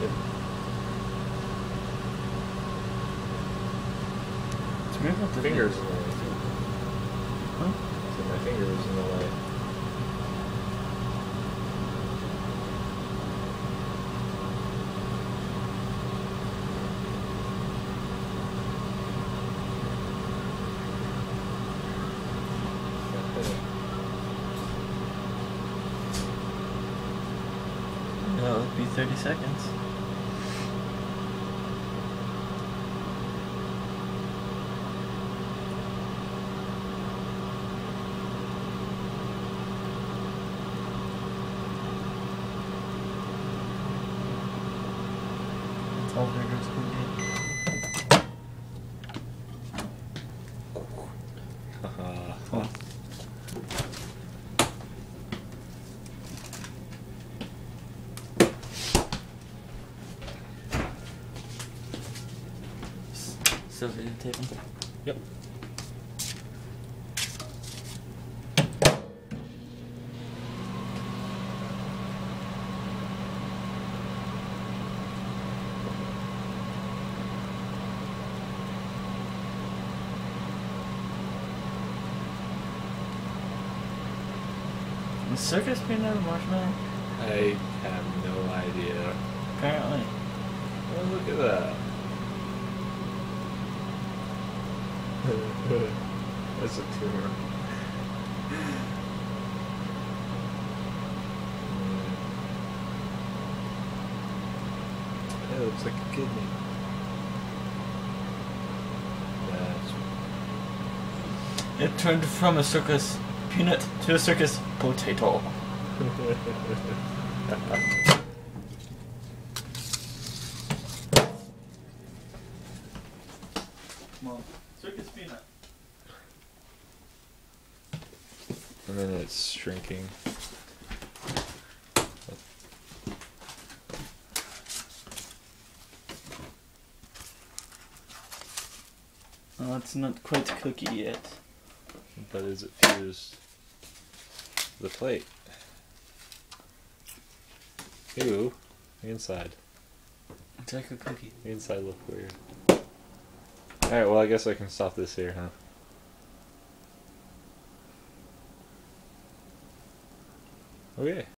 Yep. It's weird about the Fingers in the way too. Huh? So my fingers in the way. No, it'd be 30 seconds. That's all fingers can get. Oh. Still videotaping? Yep. Is circus peanut or marshmallow? I have no idea. Apparently. Oh, look at that. That's a tumor. It looks like a kidney. That's It turned from a circus peanut to a circus potato. Come on. Circus peanut. And then it's shrinking. Well, it's not quite cookie yet. But is it fused to the plate? Ew. The inside. It's like a cookie. The inside look weird. Alright, well I guess I can stop this here, huh? Okay.